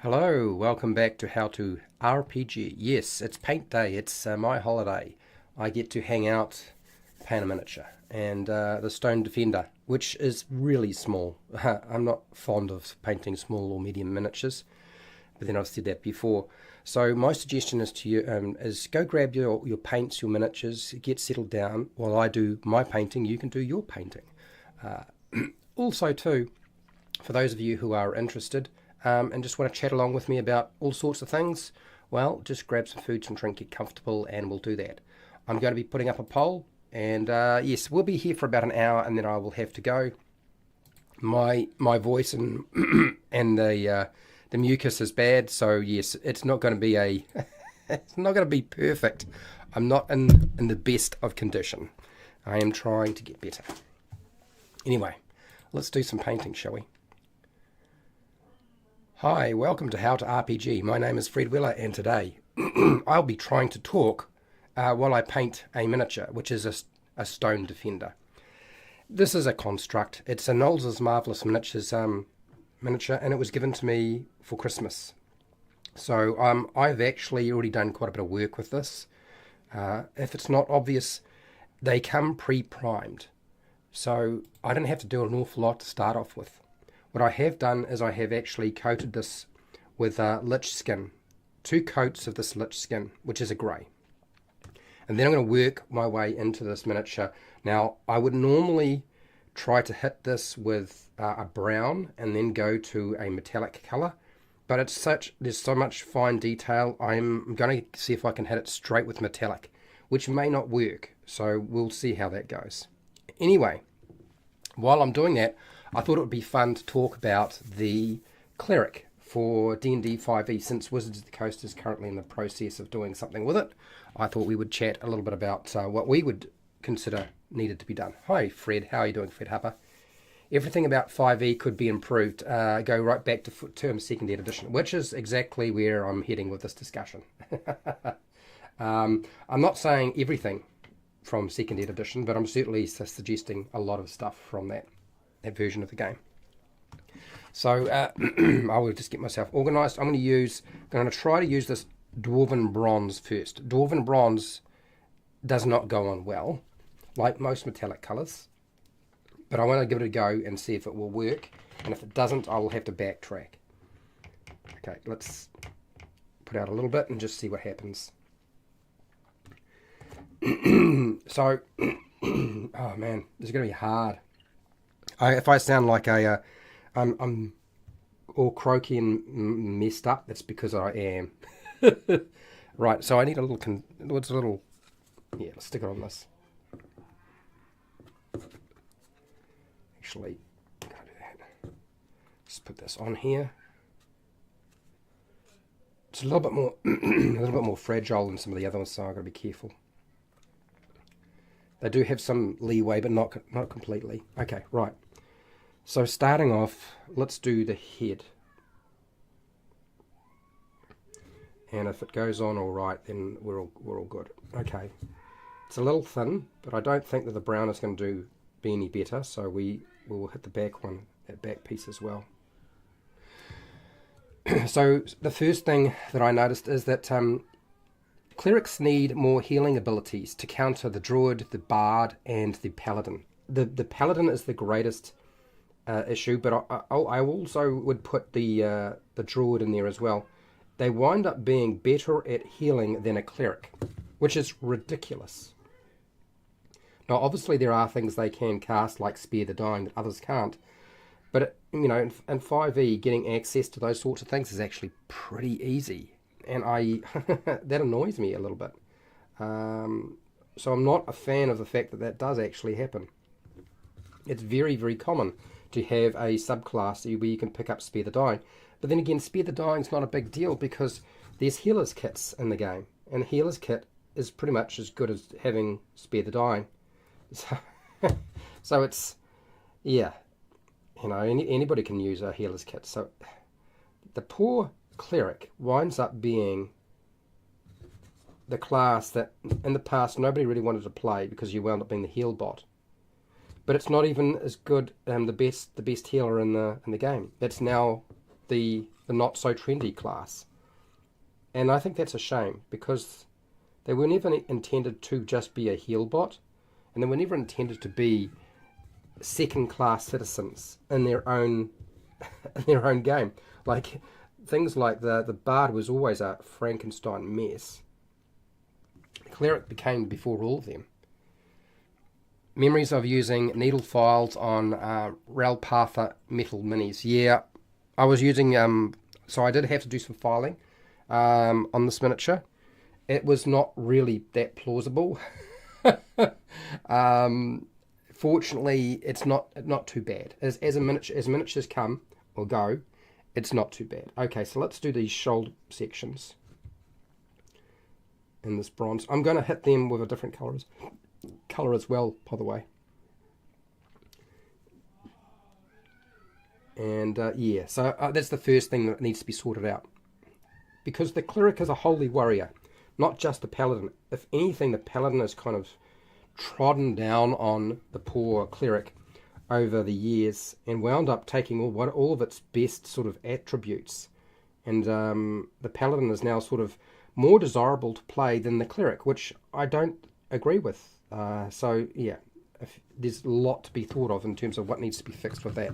Hello, welcome back to How to RPG. Yes, it's paint day, it's my holiday. I get to hang out, paint a miniature, and the Stone Defender, which is really small. I'm not fond of painting small or medium miniatures, but then I've said that before. So my suggestion is to you is go grab your paints, your miniatures, get settled down. While I do my painting, you can do your painting. Also too, for those of you who are interested, and just want to chat along with me about all sorts of things, well, just grab some food, some drink, get comfortable, and we'll do that. I'm going to be putting up a poll, and yes, we'll be here for about an hour, and then I will have to go. My voice and and the mucus is bad, so yes, it's not going to be it's not going to be perfect. I'm not in the best of condition. I am trying to get better. Anyway, let's do some painting, shall we? Hi, welcome to How to RPG. My name is Fred Weller, and today I'll be trying to talk while I paint a miniature, which is a Stone Defender. This is a construct. It's a Nolzur's Marvelous Miniatures miniature, and it was given to me for Christmas. So I've actually already done quite a bit of work with this. If it's not obvious, they come pre-primed. So I didn't have to do an awful lot to start off with. What I have done is I have actually coated this with lich skin, 2 coats of this lich skin, which is a grey. And then I'm going to work my way into this miniature. Now, I would normally try to hit this with a brown and then go to a metallic colour, but there's so much fine detail, I'm going to see if I can hit it straight with metallic, which may not work, so we'll see how that goes. Anyway, while I'm doing that, I thought it would be fun to talk about the cleric for D&D 5e. Since Wizards of the Coast is currently in the process of doing something with it, I thought we would chat a little bit about what we would consider needed to be done. Hi Fred, how are you doing, Fred Harper? Everything about 5e could be improved. Go right back to term 2nd edition, which is exactly where I'm heading with this discussion. I'm not saying everything from 2nd edition, but I'm certainly suggesting a lot of stuff from that version of the game. So I will just get myself organised. I'm going to try to use this Dwarven Bronze first. Dwarven Bronze does not go on well, like most metallic colours, but I want to give it a go and see if it will work, and if it doesn't, I will have to backtrack. Okay, let's put out a little bit and just see what happens. So, oh man, this is going to be hard. If I sound like I'm all croaky and messed up, that's because I am. Right, so I need a little, yeah, let's stick it on this. Actually, I'm going to do that. Just put this on here. It's a little bit more fragile than some of the other ones, so I've got to be careful. They do have some leeway, but not completely. Okay, right. So starting off, let's do the head. And if it goes on all right, then we're all good. Okay. It's a little thin, but I don't think that the brown is going to be any better, so we will hit the back one, that back piece as well. So the first thing that I noticed is that clerics need more healing abilities to counter the druid, the bard, and the paladin. The paladin is the greatest issue, but I also would put the druid in there as well. They wind up being better at healing than a cleric, which is ridiculous. Now, obviously, there are things they can cast, like Spare the Dying, that others can't. But, you know, in 5e, getting access to those sorts of things is actually pretty easy. And that annoys me a little bit. So I'm not a fan of the fact that that does actually happen. It's very, very common to have a subclass where you can pick up Spare the Dying. But then again, Spare the Dying is not a big deal because there's healer's kits in the game. And a healer's kit is pretty much as good as having Spare the Dying. So it's, yeah, you know, anybody can use a healer's kit. So the poor cleric winds up being the class that in the past nobody really wanted to play because you wound up being the heal bot. But it's not even as good, the best healer in the game. It's now the not so trendy class. And I think that's a shame, because they were never intended to just be a heal bot, and they were never intended to be second-class citizens in their own game. Like things like the bard was always a Frankenstein mess. The cleric became before all of them. Memories of using needle files on Relpatha metal minis. Yeah, I was using so I did have to do some filing on this miniature. It was not really that plausible. Fortunately, it's not too bad. As miniatures come or go, it's not too bad. Okay, so let's do these shoulder sections in this bronze. I'm going to hit them with a different color as well, by the way. And yeah, so that's the first thing that needs to be sorted out, because the cleric is a holy warrior, not just a paladin. If anything, the paladin has kind of trodden down on the poor cleric over the years and wound up taking all of its best sort of attributes, and the paladin is now sort of more desirable to play than the cleric, which I don't agree with. So yeah, there's a lot to be thought of in terms of what needs to be fixed with that.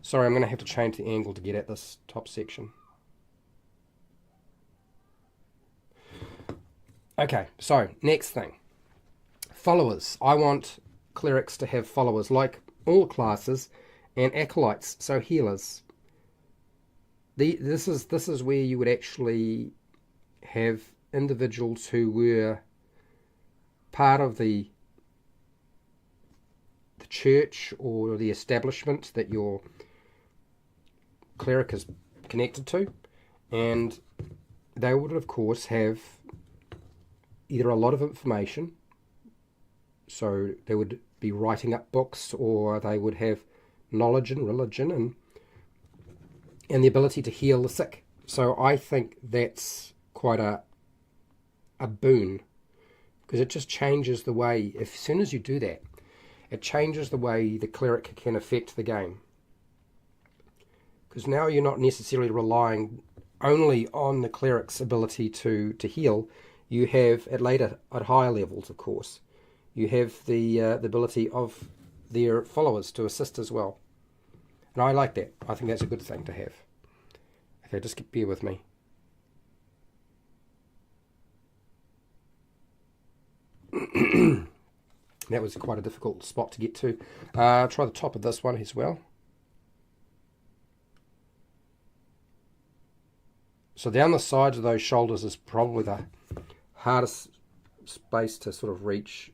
Sorry, I'm going to have to change the angle to get at this top section. Okay, so next thing. Followers. I want clerics to have followers, like all classes, and acolytes, so healers. This is where you would actually have individuals who were part of the church or the establishment that your cleric is connected to, and they would of course have either a lot of information, so they would be writing up books, or they would have knowledge and religion and the ability to heal the sick. So I think that's quite a boon, because it just changes the way, as soon as you do that, it changes the way the cleric can affect the game. Because now you're not necessarily relying only on the cleric's ability to heal. You have, at higher levels, of course, you have the ability of their followers to assist as well. And I like that. I think that's a good thing to have. Okay, just bear with me. That was quite a difficult spot to get to. Try the top of this one as well. So down the sides of those shoulders is probably the hardest space to sort of reach.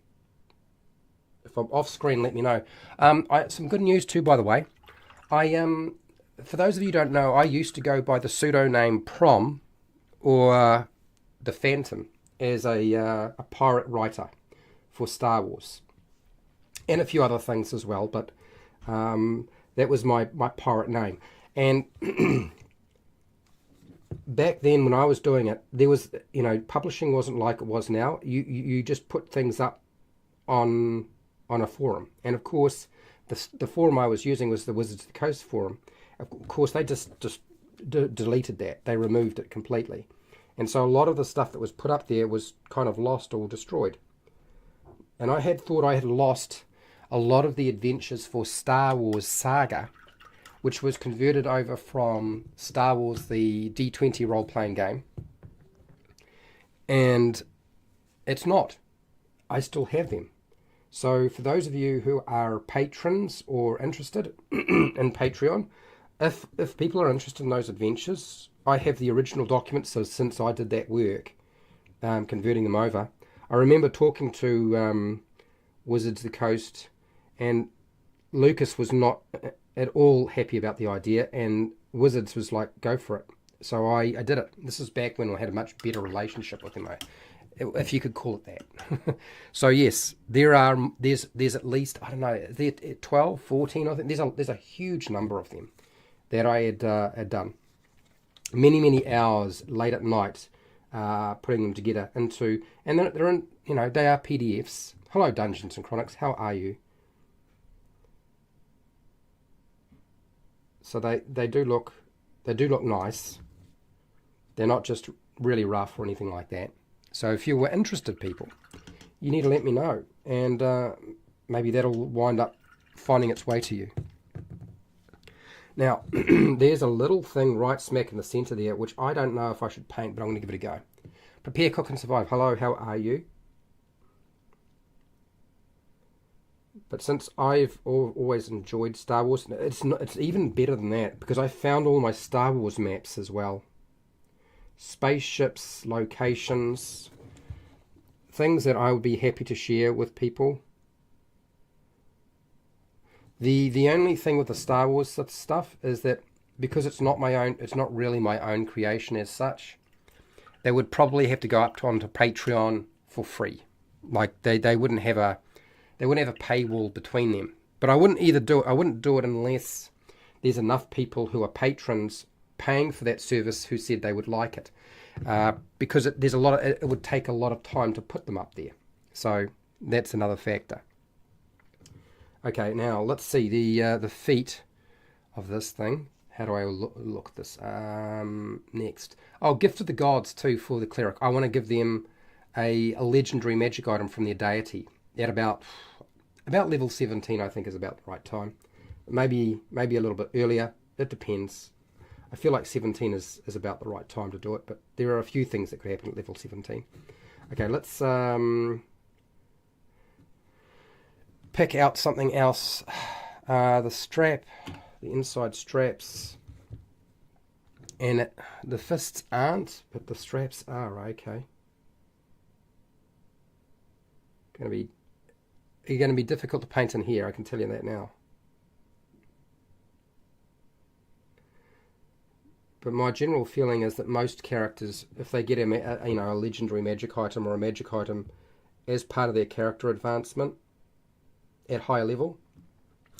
If I'm off screen, let me know. Some good news too, by the way. For those of you who don't know, I used to go by the pseudonym Prom, or the Phantom, as a pirate writer for Star Wars, and a few other things as well. But that was my pirate name. And back then, when I was doing it, there was, publishing wasn't like it was now. You just put things up on a forum, and of course, the forum I was using was the Wizards of the Coast forum. Of course, they just deleted that. They removed it completely, and so a lot of the stuff that was put up there was kind of lost or destroyed. And I had thought I had lost a lot of the adventures for Star Wars Saga, which was converted over from Star Wars, the D20 role-playing game. And it's not. I still have them. So for those of you who are patrons or interested in Patreon, if people are interested in those adventures, I have the original documents, so since I did that work, converting them over. I remember talking to Wizards of the Coast, and Lucas was not at all happy about the idea, and Wizards was like, go for it. So I did it. This is back when I had a much better relationship with him, if you could call it that. So yes, there's at least, I don't know, 12, 14, I think. There's a huge number of them that I had done. Many hours late at night, putting them together into, and they're in, they are PDFs. Hello, Dungeons and Chronics, how are you? So they do look They do look nice. They're not just really rough or anything like that. So if you were interested, people, you need to let me know, and maybe that'll wind up finding its way to you. Now, there's a little thing right smack in the centre there, which I don't know if I should paint, but I'm going to give it a go. Prepare, cook, and survive. Hello, how are you? But since I've always enjoyed Star Wars, it's even better than that, because I found all my Star Wars maps as well. Spaceships, locations, things that I would be happy to share with people. The only thing with the Star Wars stuff is that because it's not my own, it's not really my own creation as such, they would probably have to go up onto Patreon for free. Like they wouldn't have a paywall between them. But I wouldn't do it unless there's enough people who are patrons paying for that service who said they would like it, because it would take a lot of time to put them up there. So that's another factor. Okay, now let's see the feet of this thing. How do I look at this? Next. Oh, Gift of the Gods too for the cleric. I want to give them a legendary magic item from their deity at about level 17. I think is about the right time. Maybe a little bit earlier. It depends. I feel like 17 is about the right time to do it, but there are a few things that could happen at level 17. Okay, let's pick out something else. The strap, the inside straps, and the fists aren't, but the straps are. Okay. You're going to be difficult to paint in here, I can tell you that now. But my general feeling is that most characters, if they get a legendary magic item or a magic item as part of their character advancement at higher level,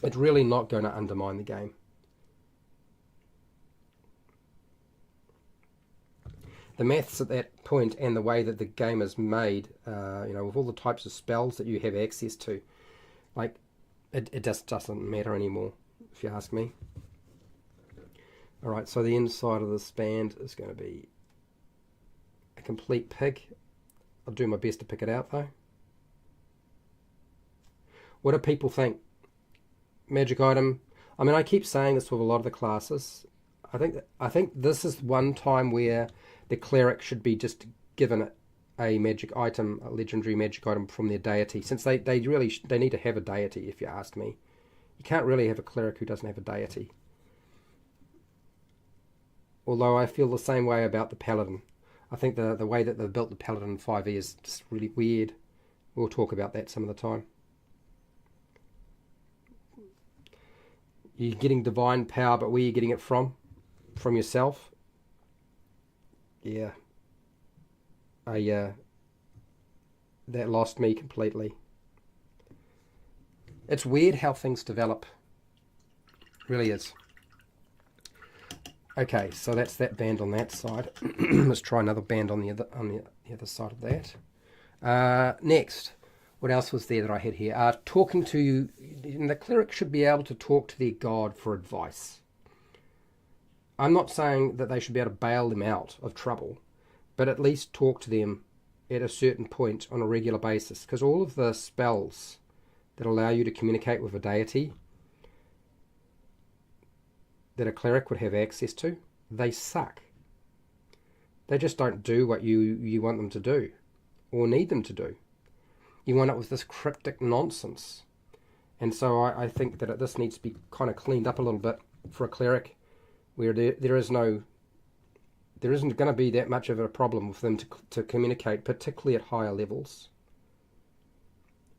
it's really not going to undermine the game. The maths at that point and the way that the game is made, with all the types of spells that you have access to, like it just doesn't matter anymore, if you ask me. Alright, so the inside of this band is going to be a complete pig. I'll do my best to pick it out though. What do people think? Magic item. I mean, I keep saying this with a lot of the classes. I think this is one time where the cleric should be just given a magic item, a legendary magic item from their deity, since they need to have a deity, if you ask me. You can't really have a cleric who doesn't have a deity. Although I feel the same way about the paladin. I think the way that they've built the paladin in 5e is just really weird. We'll talk about that some of the time. You're getting divine power, but where are you getting it from? From yourself? Yeah. That lost me completely. It's weird how things develop. It really is. Okay, so that's that band on that side. Let's try another band on the other side of that. Next, what else was there that I had here? Talking to the cleric should be able to talk to their god for advice. I'm not saying that they should be able to bail them out of trouble, but at least talk to them at a certain point on a regular basis, because all of the spells that allow you to communicate with a deity that a cleric would have access to, they suck. They just don't do what you want them to do or need them to do. You wind up with this cryptic nonsense. And so I think that this needs to be kind of cleaned up a little bit for a cleric, where there isn't going to be that much of a problem with them to communicate, particularly at higher levels.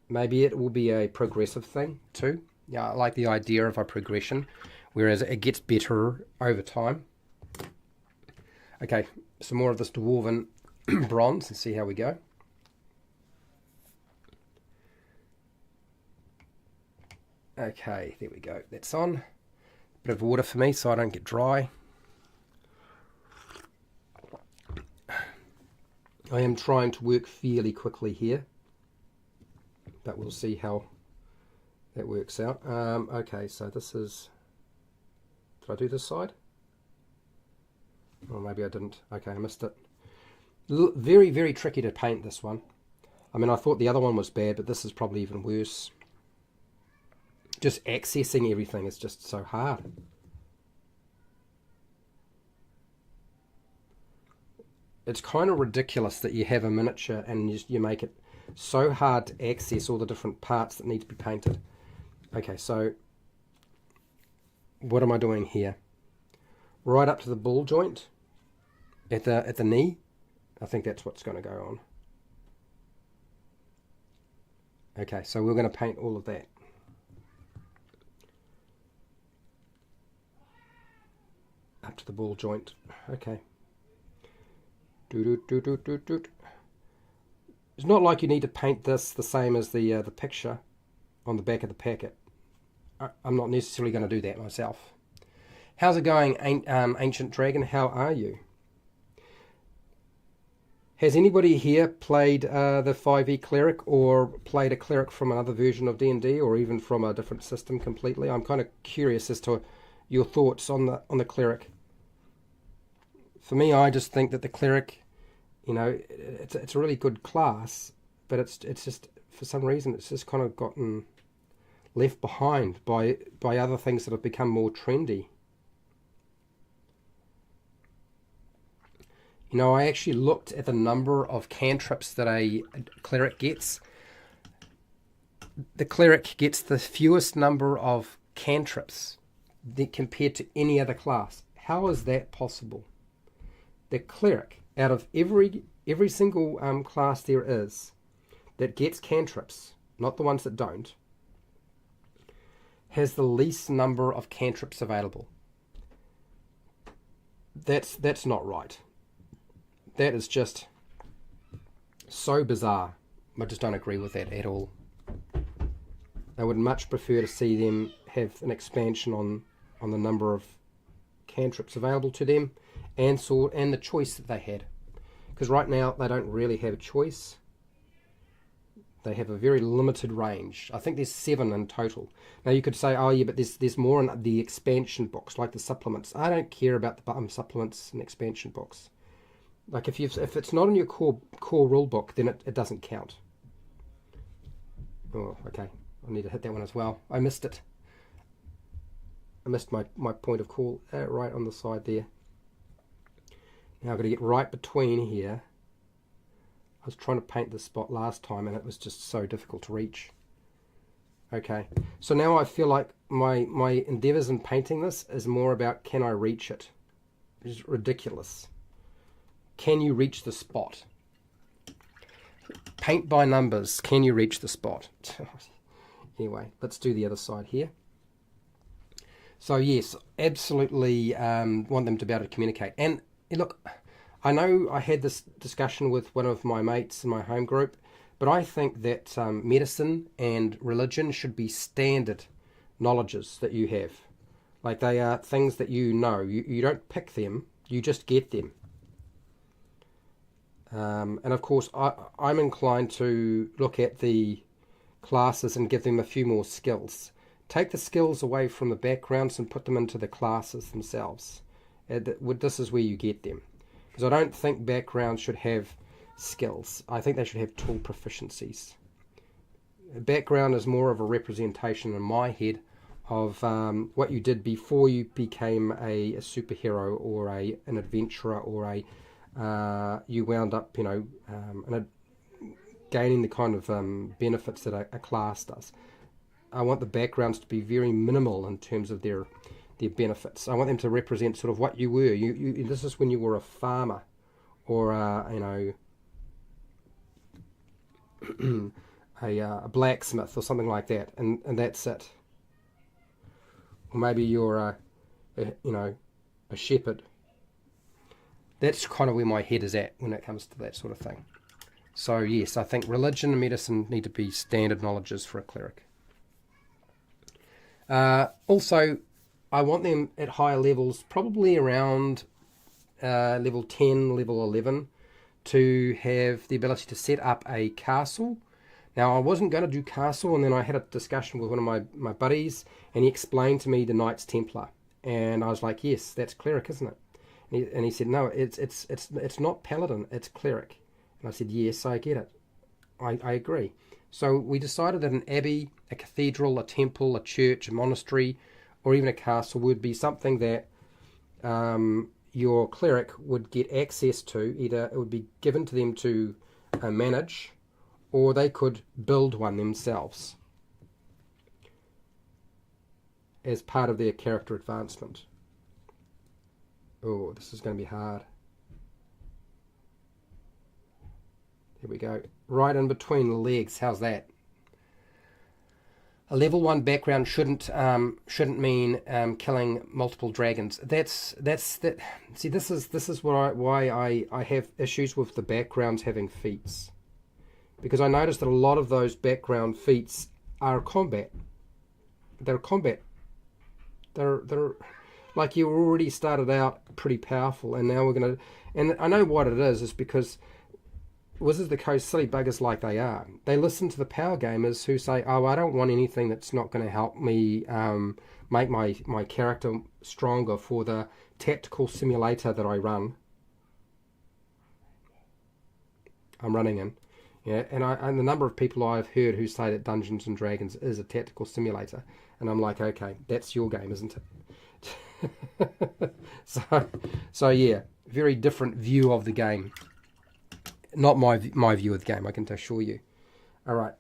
Maybe it will be a progressive thing too. Yeah, I like the idea of a progression, whereas it gets better over time. Okay, some more of this dwarven bronze and see how we go. Okay, there we go. That's on. Bit of water for me so I don't get dry. I am trying to work fairly quickly here, but we'll see how that works out. Okay, so this is... Did I do this side? Or maybe I didn't. Okay, I missed it. Very, very tricky to paint, this one. I mean, I thought the other one was bad, but this is probably even worse. Just accessing everything is just so hard. It's kind of ridiculous that you have a miniature and you make it so hard to access all the different parts that need to be painted. Okay, so what am I doing here? Right up to the ball joint at the knee. I think that's what's going to go on. Okay, so we're going to paint all of that. Up to the ball joint. Okay. It's not like you need to paint this the same as the picture on the back of the packet. I'm not necessarily going to do that myself. How's it going, Ancient Dragon? How are you? Has anybody here played the 5e Cleric, or played a Cleric from another version of D&D, or even from a different system completely? I'm kind of curious as to your thoughts on the Cleric. For me, I just think that the Cleric, you know, it's a really good class, but it's just, for some reason, it's just kind of gotten left behind by other things that have become more trendy. You know, I actually looked at the number of cantrips that a Cleric gets. The Cleric gets the fewest number of cantrips compared to any other class. How is that possible? The Cleric, out of every single class there is that gets cantrips, not the ones that don't, has the least number of cantrips available. That's not right. That is just so bizarre. I just don't agree with that at all. I would much prefer to see them have an expansion on the number of cantrips available to them, and the choice that they had. Because right now they don't really have a choice. They have a very limited range. I think there's 7 in total. Now you could say, oh yeah, but there's more in the expansion books, like the supplements. I don't care about the supplements and expansion books. Like if it's not in your core rule book, then it doesn't count. Oh, okay. I need to hit that one as well. I missed it. I missed my point of call right on the side there. Now I've got to get right between here. I was trying to paint this spot last time and it was just so difficult to reach. Okay, so now I feel like my endeavours in painting this is more about, can I reach it? It's ridiculous. Can you reach the spot? Paint by numbers. Can you reach the spot? Anyway, let's do the other side here. So yes, absolutely want them to be able to communicate. And look, I know I had this discussion with one of my mates in my home group, but I think that medicine and religion should be standard knowledges that you have. Like, they are things that you know. You don't pick them, you just get them. And of course, I'm inclined to look at the classes and give them a few more skills. Take the skills away from the backgrounds and put them into the classes themselves. This is where you get them. Because I don't think backgrounds should have skills. I think they should have tool proficiencies. A background is more of a representation in my head of what you did before you became a superhero or an adventurer, or you wound up, gaining the kind of benefits that a class does. I want the backgrounds to be very minimal in terms of their benefits. I want them to represent sort of what you were. This is when you were a farmer, or a blacksmith or something like that, and that's it. Or maybe you're a shepherd. That's kind of where my head is at when it comes to that sort of thing. So yes, I think religion and medicine need to be standard knowledges for a cleric. Also, I want them at higher levels, probably around level 10, level 11, to have the ability to set up a castle. Now, I wasn't going to do castle, and then I had a discussion with one of my buddies, and he explained to me the Knights Templar. And I was like, yes, that's cleric, isn't it? And he said, no, it's not paladin, it's cleric. And I said, yes, I get it. I agree. So we decided that an abbey, a cathedral, a temple, a church, a monastery, or even a castle would be something that your cleric would get access to. Either it would be given to them to manage, or they could build one themselves as part of their character advancement. Oh, this is going to be hard. There we go. Right in between the legs. How's that? A level 1 background shouldn't mean killing multiple dragons. That's that. See, this is why I have issues with the backgrounds having feats, because I noticed that a lot of those background feats are combat. They're combat. They're like you already started out pretty powerful, and now we're gonna. And I know what it is because Wizards of the Coast, silly buggers like they are, they listen to the power gamers who say, oh, I don't want anything that's not going to help me make my character stronger for the tactical simulator that I run. I'm running in. Yeah, and the number of people I've heard who say that Dungeons and Dragons is a tactical simulator, and I'm like, okay, that's your game, isn't it? so yeah, very different view of the game. Not my view of the game, I can assure you. All right.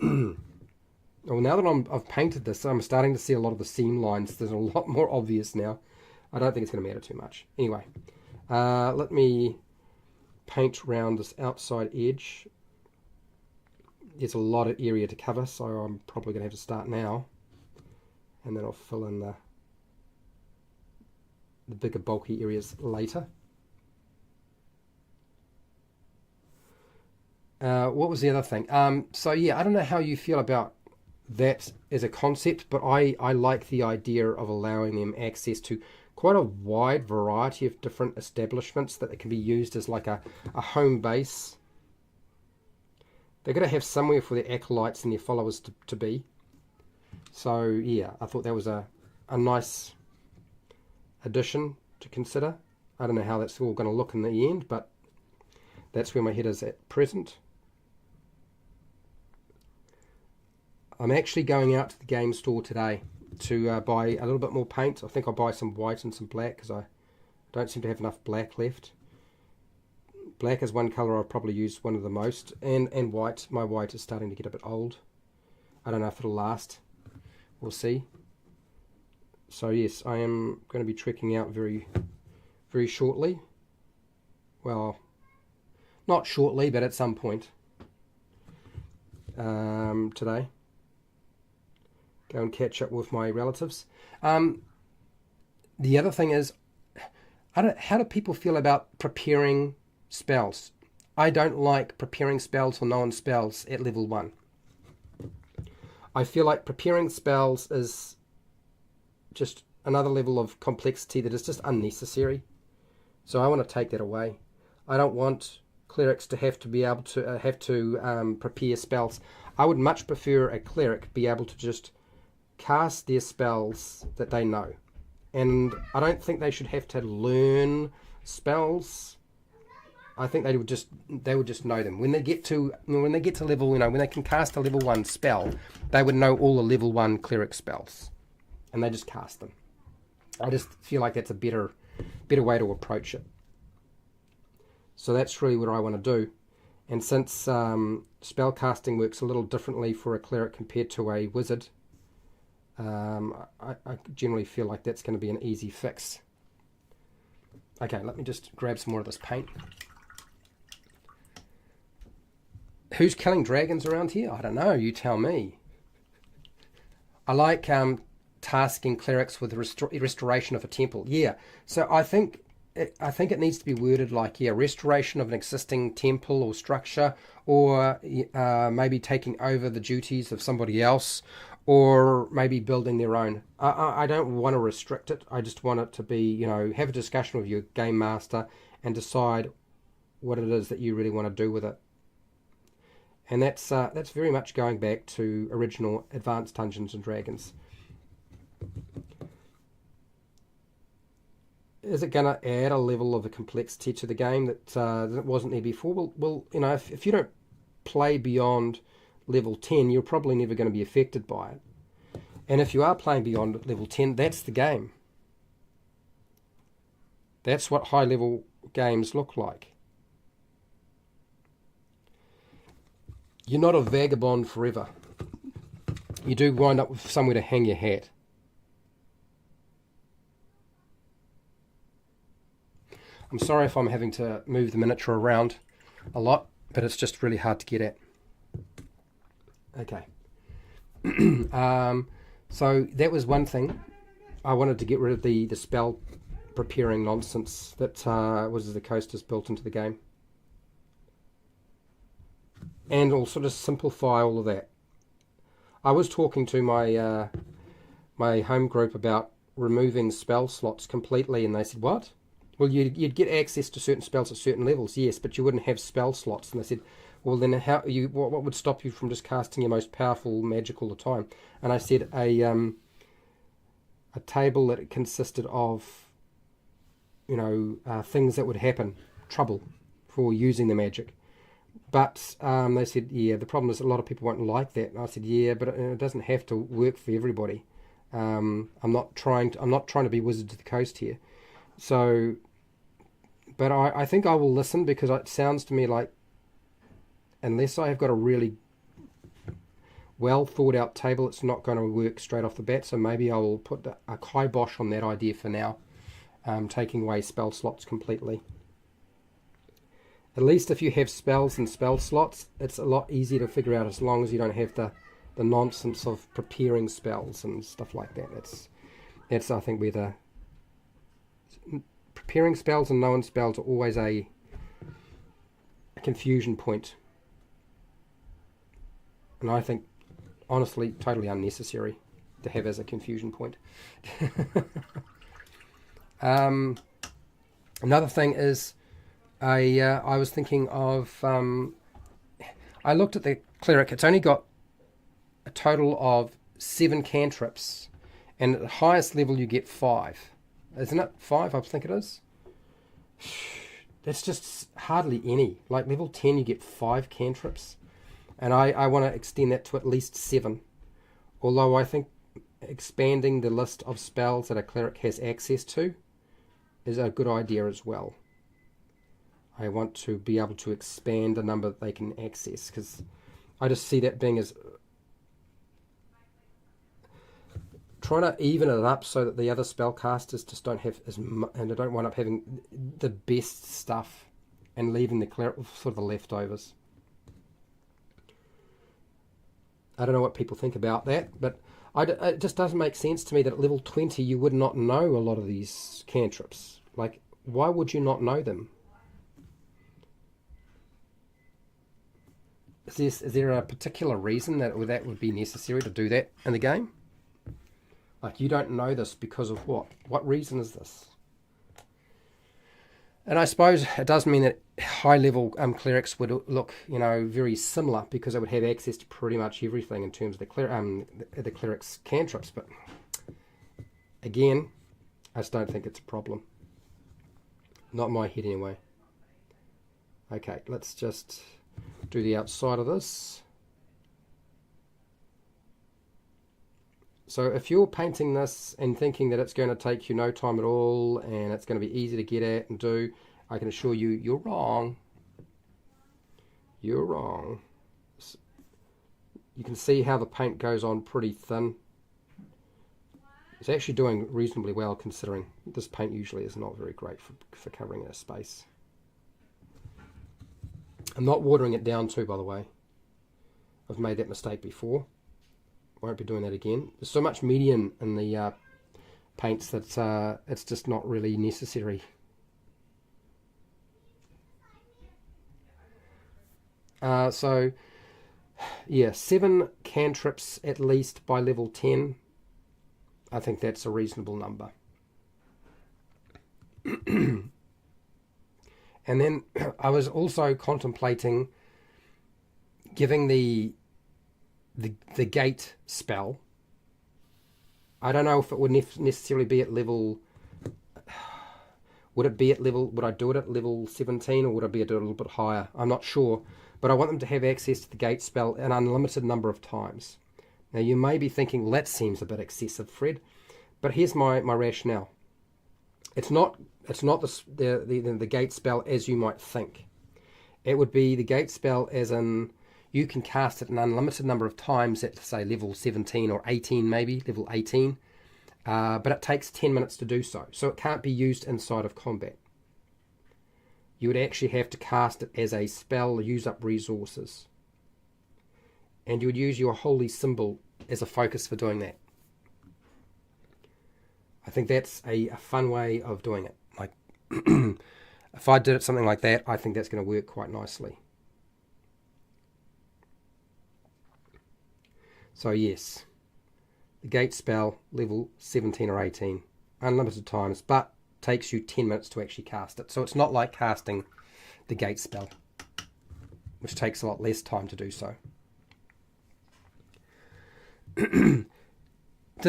Well, now that I've painted this, I'm starting to see a lot of the seam lines. There's a lot more obvious now. I don't think it's going to matter too much. Anyway, let me paint around this outside edge. There's a lot of area to cover, so I'm probably going to have to start now. And then I'll fill in the bigger, bulky areas later. What was the other thing? So yeah, I don't know how you feel about that as a concept, but I like the idea of allowing them access to quite a wide variety of different establishments that it can be used as like a home base. They're going to have somewhere for their acolytes and their followers to be. So yeah, I thought that was a nice addition to consider. I don't know how that's all going to look in the end, but that's where my head is at present. I'm actually going out to the game store today to buy a little bit more paint. I think I'll buy some white and some black because I don't seem to have enough black left. Black is one colour I've probably used one of the most, and white. My white is starting to get a bit old. I don't know if it'll last. We'll see. So yes, I am going to be trekking out very, very shortly. Well, not shortly, but at some point today. Go and catch up with my relatives. The other thing is, how do people feel about preparing spells? I don't like preparing spells or known spells at level 1. I feel like preparing spells is just another level of complexity that is just unnecessary. So I want to take that away. I don't want clerics to have to be able to prepare spells. I would much prefer a cleric be able to just cast their spells that they know, and I don't think they should have to learn spells. I think they would just know them when they get to level, when they can cast a level 1 spell, they would know all the level 1 cleric spells, and they just cast them. I just feel like that's a better way to approach it. So that's really what I want to do. And since spell casting works a little differently for a cleric compared to a wizard, I generally feel like that's going to be an easy fix. Okay, let me just grab some more of this paint. Who's killing dragons around here? I don't know, you tell me. I like tasking clerics with restoration of a temple. Yeah, so I think it needs to be worded like, yeah, restoration of an existing temple or structure, or maybe taking over the duties of somebody else, or maybe building their own. I don't want to restrict it. I just want it to be, have a discussion with your game master and decide what it is that you really want to do with it. And that's very much going back to original Advanced Dungeons and Dragons. is it going to add a level of a complexity to the game that wasn't there before? Well, you know, if you don't play beyond level 10, you're probably never going to be affected by it. And if you are playing beyond level 10, that's the game. That's what high level games look like. You're not a vagabond forever. You do wind up with somewhere to hang your hat. I'm sorry if I'm having to move the miniature around a lot, but it's just really hard to get at. Okay. So that was one thing. I wanted to get rid of the spell preparing nonsense that was the coasters built into the game. And also just simplify all of that. I was talking to my my home group about removing spell slots completely, and they said, what? Well, you'd get access to certain spells at certain levels, yes, but you wouldn't have spell slots. And they said, well, then what would stop you from just casting your most powerful magic all the time? And I said a table that consisted of, you know, things that would happen, trouble for using the magic. But they said, yeah, the problem is a lot of people won't like that. And I said, yeah, but it doesn't have to work for everybody. I'm not trying to be Wizards of the Coast here. So, but I think I will listen, because it sounds to me like, unless I have got a really well thought out table, it's not going to work straight off the bat. So maybe I will put a kibosh on that idea for now, taking away spell slots completely. At least if you have spells and spell slots, it's a lot easier to figure out, as long as you don't have the nonsense of preparing spells and stuff like that. That's I think where the preparing spells and known spells are always a confusion point. And I think, honestly, totally unnecessary to have as a confusion point. Another thing is, I was thinking of, I looked at the cleric. It's only got a total of 7 cantrips, and at the highest level you get 5. Isn't it 5? I think it is. That's just hardly any. Like level 10 you get 5 cantrips, and I want to extend that to at least 7. Although I think expanding the list of spells that a cleric has access to is a good idea as well. I want to be able to expand the number that they can access, because I just see that being as trying to even it up so that the other spellcasters just don't have as much, and they don't wind up having the best stuff and leaving the cleric with sort of the leftovers. I don't know what people think about that, but it just doesn't make sense to me that at level 20 you would not know a lot of these cantrips. Like, why would you not know them? Is there a particular reason that would be necessary to do that in the game? Like, you don't know this because of what? What reason is this? And I suppose it does mean that high-level clerics would look, you know, very similar, because they would have access to pretty much everything in terms of the cleric's cantrips. But again, I just don't think it's a problem. Not in my head anyway. Okay, let's just do the outside of this. So if you're painting this and thinking that it's going to take you no time at all and it's going to be easy to get at and do, I can assure you, you're wrong. You're wrong. You can see how the paint goes on pretty thin. It's actually doing reasonably well, considering this paint usually is not very great for covering a space. I'm not watering it down too, by the way. I've made that mistake before. Won't be doing that again. There's so much medium in the paints that it's just not really necessary. So, yeah, 7 cantrips at least by level 10. I think that's a reasonable number. And then I was also contemplating giving the gate spell. I don't know if it would necessarily be at level Would it be at level, would I do it at level 17 or would I be do it a little bit higher? I'm not sure, but I want them to have access to the gate spell an unlimited number of times. Now you may be thinking, well, that seems a bit excessive, Fred, but here's my rationale. It's not the gate spell as you might think. It would be the gate spell as in you can cast it an unlimited number of times at, say, level 17 or 18 maybe, level 18. But it takes 10 minutes to do so. So it can't be used inside of combat. You would actually have to cast it as a spell, use up resources. And you would use your holy symbol as a focus for doing that. I think that's a fun way of doing it. Like, if I did it something like that, I think that's going to work quite nicely. So yes. The gate spell, level 17 or 18, unlimited times, but takes you 10 minutes to actually cast it. So it's not like casting the gate spell, which takes a lot less time to do so. Did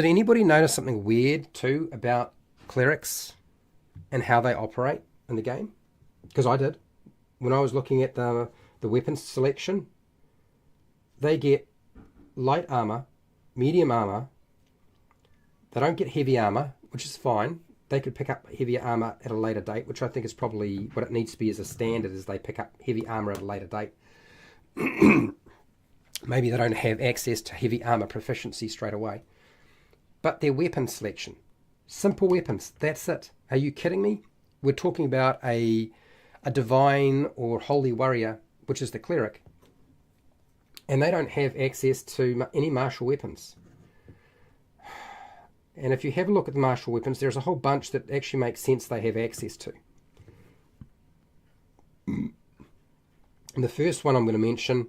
anybody notice something weird too about clerics and how they operate in the game? Because I did. When I was looking at the weapons selection, they get light armor, medium armor. They don't get heavy armor, which is fine. They could pick up heavier armor at a later date, which I think is probably what it needs to be as a standard, is they pick up heavy armor at a later date. Maybe they don't have access to heavy armor proficiency straight away. But their weapon selection. Simple weapons, that's it. Are you kidding me? We're talking about a divine or holy warrior, which is the cleric. And they don't have access to any martial weapons. And if you have a look at the martial weapons, there's a whole bunch that actually makes sense they have access to. And the first one I'm going to mention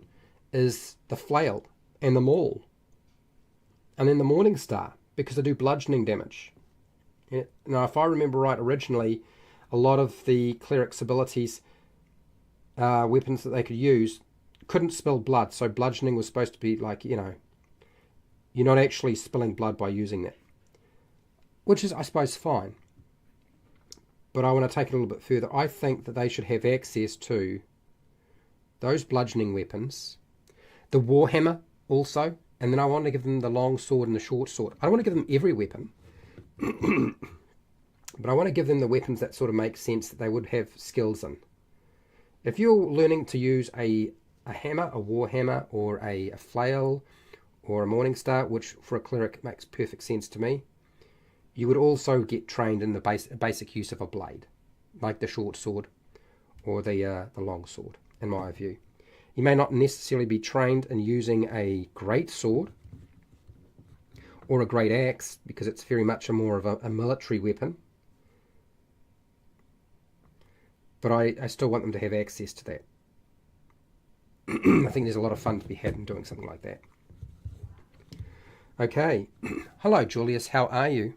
is the flail and the maul. And then the morning star, because they do bludgeoning damage. Now, if I remember right, originally, a lot of the cleric's abilities, weapons that they could use, couldn't spill blood. So bludgeoning was supposed to be like, you're not actually spilling blood by using that. Which is, I suppose, fine. But I want to take it a little bit further. I think that they should have access to those bludgeoning weapons, the warhammer also, and then I want to give them the long sword and the short sword. I don't want to give them every weapon, but I want to give them the weapons that sort of make sense that they would have skills in. If you're learning to use a hammer, a warhammer, or a flail, or a morning star, which for a cleric makes perfect sense to me, you would also get trained in the basic use of a blade, like the short sword or the long sword, in my view. You may not necessarily be trained in using a great sword or a great axe, because it's very much more of a military weapon. But I still want them to have access to that. I think there's a lot of fun to be had in doing something like that. Okay. Hello, Julius. How are you?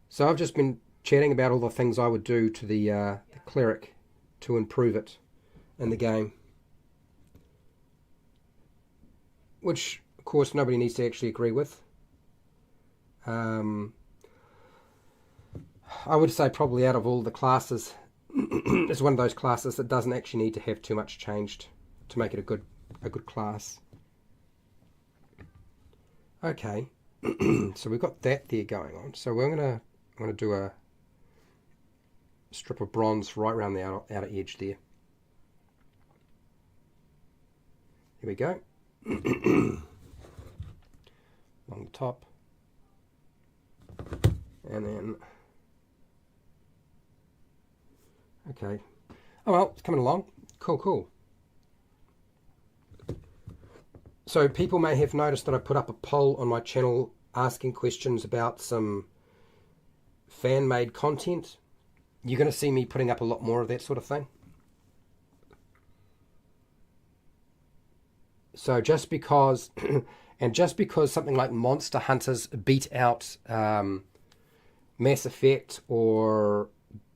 So I've just been chatting about all the things I would do to the cleric to improve it in the game. Which, of course, nobody needs to actually agree with. I would say probably out of all the classes, it's one of those classes that doesn't actually need to have too much changed to make it a good class. Okay, so we've got that there going on. So I'm going to do a strip of bronze right around the outer edge there. Here we go. Along the top. And then... Okay. Oh well, it's coming along. Cool. So people may have noticed that I put up a poll on my channel asking questions about some fan-made content. You're going to see me putting up a lot more of that sort of thing. So just because, and just because something like Monster Hunters beat out Mass Effect or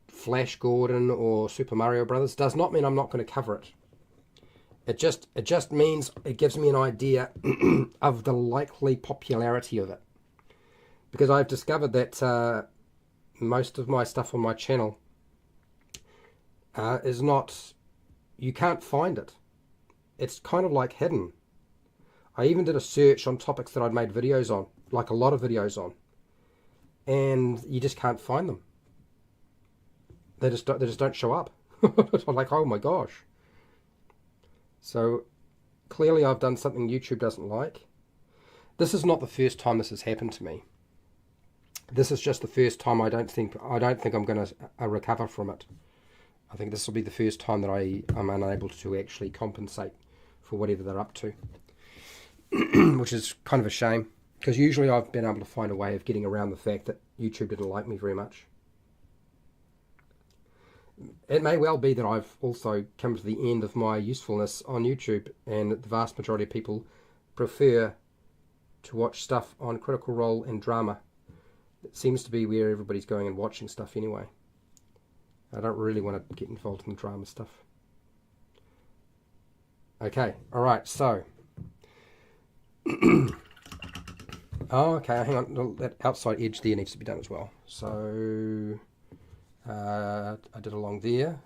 Flash Gordon or Super Mario Brothers does not mean I'm not going to cover it. It just means it gives me an idea of the likely popularity of it. Because I've discovered that most of my stuff on my channel is not, you can't find it. It's kind of like hidden. I even did a search on topics that I'd made videos on, like a lot of videos on, and you just can't find them. They just don't show up. I'm like, oh my gosh. So clearly I've done something YouTube doesn't like. This is not the first time this has happened to me. This is just the first time I don't think I'm going to recover from it. I think this will be the first time that I'm unable to actually compensate for whatever they're up to. Which is kind of a shame, because usually I've been able to find a way of getting around the fact that YouTube didn't like me very much. It may well be that I've also come to the end of my usefulness on YouTube, and the vast majority of people prefer to watch stuff on Critical Role and drama. It seems to be where everybody's going and watching stuff anyway. I don't really want to get involved in the drama stuff. Okay, alright, so... oh, okay, hang on, that outside edge there needs to be done as well. So... I did along there.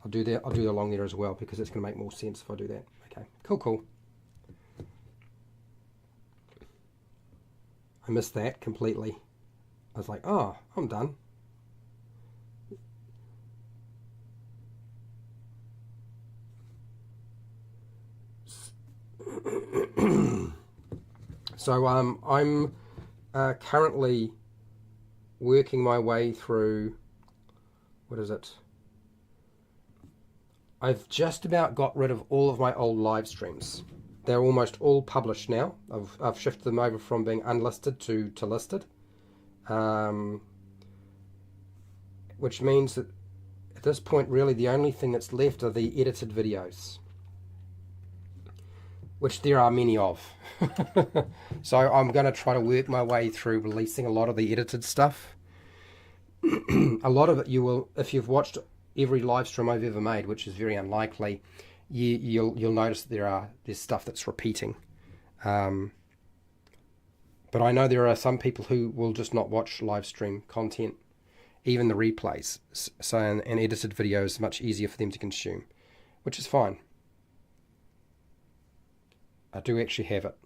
I'll do along there as well, because it's going to make more sense if I do that. Okay, cool. I missed that completely. I was like, oh, I'm done. So I'm currently working my way through, what is it? I've just about got rid of all of my old live streams. They're almost all published now. I've shifted them over from being unlisted to listed, which means that at this point really the only thing that's left are the edited videos, which there are many of. So I'm going to try to work my way through releasing a lot of the edited stuff. A lot of it you will, if you've watched every live stream I've ever made, which is very unlikely, you'll notice that there's stuff that's repeating. But I know there are some people who will just not watch live stream content, even the replays. So an edited video is much easier for them to consume, which is fine. I do actually have it.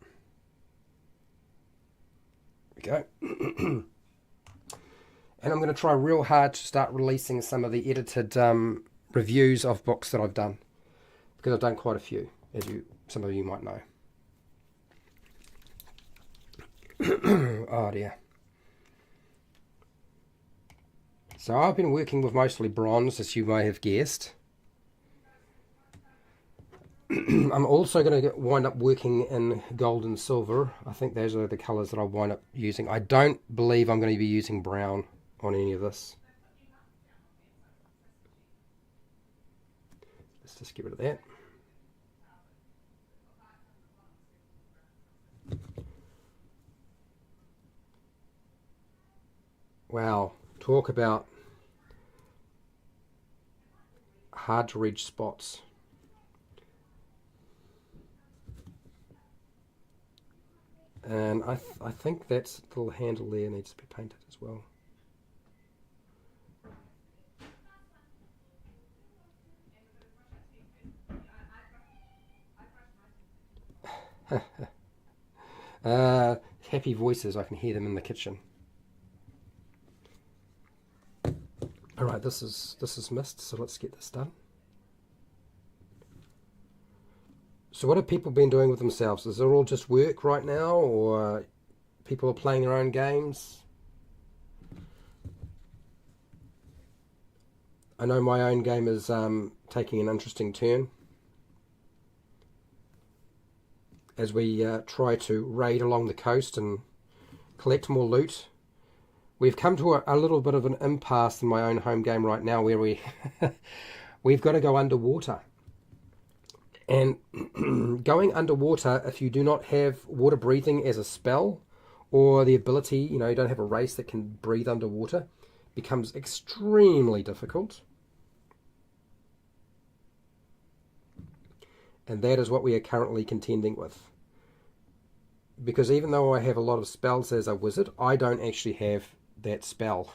There we go. And I'm going to try real hard to start releasing some of the edited reviews of books that I've done, because I've done quite a few, as some of you might know. Oh dear. So I've been working with mostly bronze, as you may have guessed. I'm also going to wind up working in gold and silver. I think those are the colours that I'll wind up using. I don't believe I'm going to be using brown on any of this. Let's just get rid of that. Wow, talk about hard to reach spots. And I think that little handle there needs to be painted as well. Happy voices, I can hear them in the kitchen. Alright, this is missed, so let's get this done. So what have people been doing with themselves? Is it all just work right now, or people are playing their own games? I know my own game is taking an interesting turn as we try to raid along the coast and collect more loot. We've come to a little bit of an impasse in my own home game right now, where we've got to go underwater. And going underwater, if you do not have water breathing as a spell, or the ability, you don't have a race that can breathe underwater, becomes extremely difficult. And that is what we are currently contending with. Because even though I have a lot of spells as a wizard, I don't actually have that spell.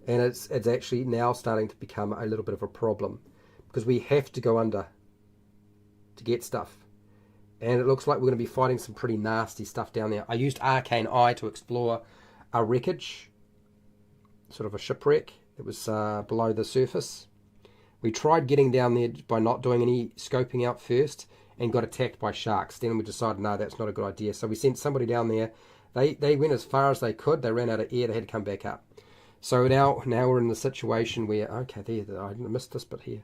And it's actually now starting to become a little bit of a problem, because we have to go under to get stuff. And it looks like we're going to be fighting some pretty nasty stuff down there. I used Arcane Eye to explore a wreckage, sort of a shipwreck that was below the surface. We tried getting down there by not doing any scoping out first and got attacked by sharks. Then we decided, no, that's not a good idea. So we sent somebody down there. They went as far as they could. They ran out of air. They had to come back up. So now we're in the situation where, okay, there, I missed this bit here.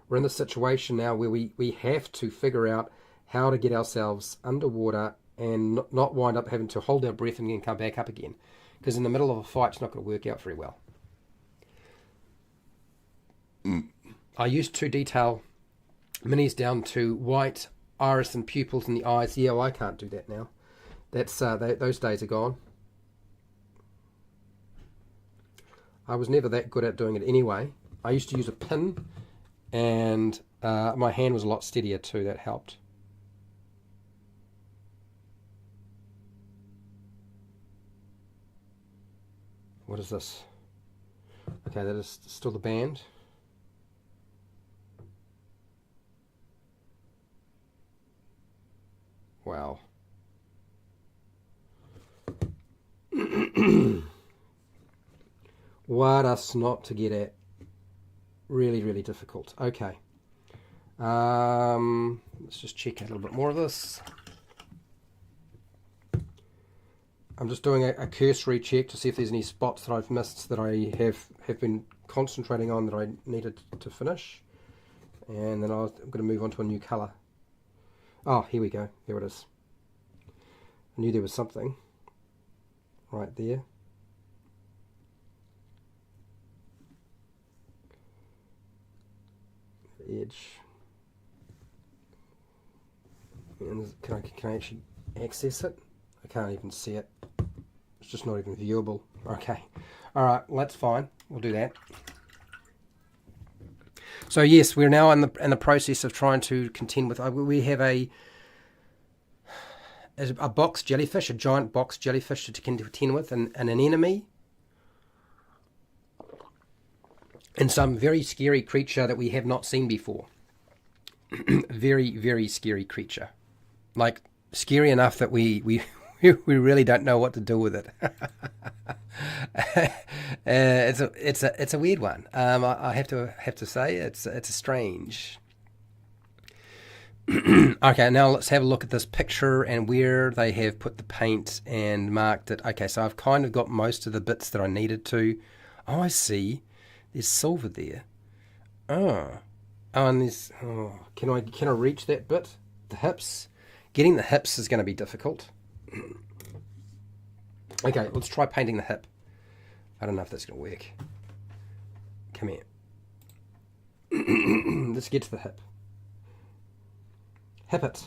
We're in the situation now where we have to figure out how to get ourselves underwater and not wind up having to hold our breath and then come back up again. Because in the middle of a fight, it's not going to work out very well. I used to detail minis down to white iris and pupils in the eyes. Yeah, well, I can't do that now. That's those days are gone. I was never that good at doing it anyway. I used to use a pin, and my hand was a lot steadier too. That helped. What is this? Okay, that is still the band. Wow. What a snot to get at. Really, really difficult. Okay. Let's just check out a little bit more of this. I'm just doing a cursory check to see if there's any spots that I've missed that I have been concentrating on that I needed to finish. And then I'm going to move on to a new colour. Oh, here we go. There it is. I knew there was something right there. The edge. And can I actually access it? I can't even see it. It's just not even viewable. Okay. Alright, well, that's fine. We'll do that. So yes, we're now in the process of trying to contend with. We have a box jellyfish, a giant box jellyfish to contend with, and an enemy, and some very scary creature that we have not seen before. Very, very scary creature, like scary enough that we really don't know what to do with it. It's a weird one. I have to say it's a strange. Okay, now let's have a look at this picture and where they have put the paint and marked it. Okay, so I've kind of got most of the bits that I needed to. Oh, I see. There's silver there. Oh, and there's. Oh, can I reach that bit? The hips. Getting the hips is going to be difficult. Okay, let's try painting the hip. I don't know if that's going to work. Come here. Let's get to the hip. Hip it.